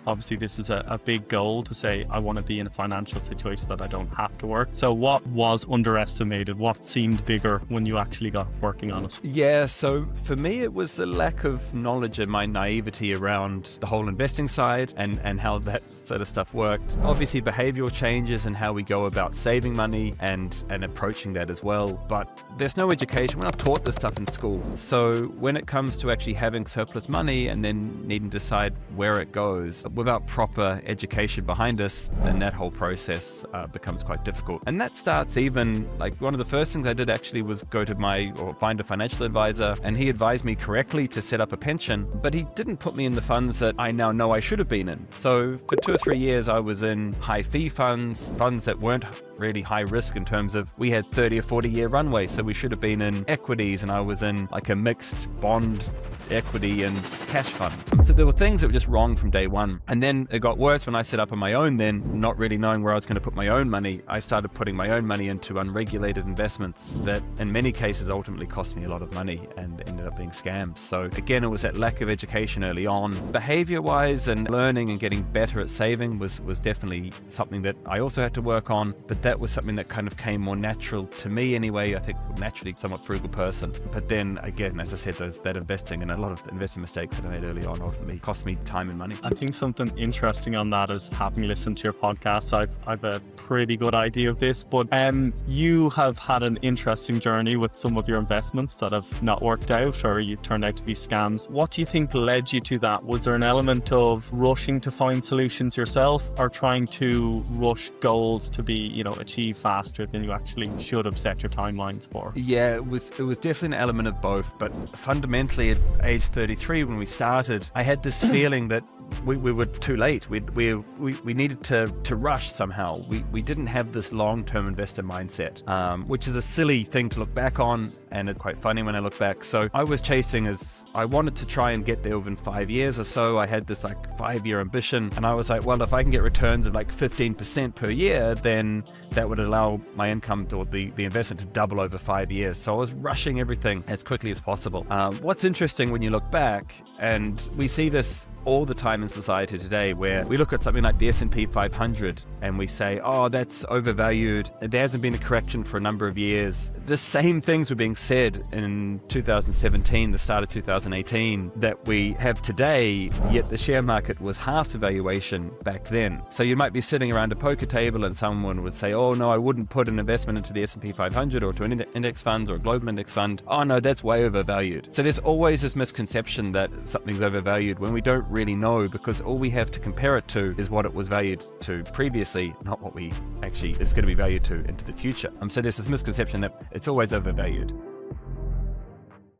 Obviously, this is a big goal to say, I want to be in a financial situation that I don't have to work. So what was underestimated? What seemed bigger when you actually got working on it? Yeah, so for me, it was a lack of knowledge and my naivety around the whole investing side and how that sort of stuff worked. Obviously, behavioral changes and how we go about saving money and approaching that as well. But there's no education. We're not taught this stuff in school. So when it comes to actually having surplus money and then needing to decide where it goes, without proper education behind us, then that whole process becomes quite difficult. And that starts even, like, one of the first things I did actually was go to find a financial advisor, and he advised me correctly to set up a pension, but he didn't put me in the funds that I now know I should have been in. So for 2 or 3 years, I was in high fee funds that weren't really high risk in terms of we had 30 or 40 year runway. So we should have been in equities, and I was in like a mixed bond, equity and cash fund. So there were things that were just wrong from day one. And then it got worse when I set up on my own, then not really knowing where I was going to put my own money. I started putting my own money into unregulated investments that in many cases ultimately cost me a lot of money and ended up being scams. So again, it was that lack of education early on. Behavior wise and learning and getting better at saving was definitely something that I also had to work on, but that was something that kind of came more natural to me anyway. I think naturally somewhat frugal person. But then again, as I said, that investing and a lot of investing mistakes that I made early on ultimately cost me time and money. I think something interesting on that is, having listened to your podcast, I've a pretty good idea of this, but you have had an interesting journey with some of your investments that have not worked out or you turned out to be scams. What do you think led you to that? Was there an element of rushing to find solutions yourself, or trying to rush goals to be, achieve faster than you actually should have set your timelines for? Yeah, it was definitely an element of both, but fundamentally at age 33 when we started, I had this feeling that we were too late. We needed to rush somehow. We didn't have this long-term investor mindset, which is a silly thing to look back on, and it's quite funny when I look back. So I was chasing I wanted to try and get there within 5 years or so. I had this 5-year ambition, and I was like, well, if I can get returns of 15% per year, then that would allow my income or the investment to double over 5 years. So I was rushing everything as quickly as possible. What's interesting when you look back, and we see this all the time in society today, where we look at something like the S&P 500 and we say, oh, that's overvalued. There hasn't been a correction for a number of years. The same things were being said in 2017, the start of 2018, that we have today, yet the share market was half the valuation back then. So you might be sitting around a poker table and someone would say, oh no, I wouldn't put an investment into the S&P 500 or to an index fund or a global index fund. Oh no, that's way overvalued. So there's always this misconception that something's overvalued when we don't really know, because all we have to compare it to is what it was valued to previously, not what we actually is going to be valued to into the future. So there's this misconception that it's always overvalued.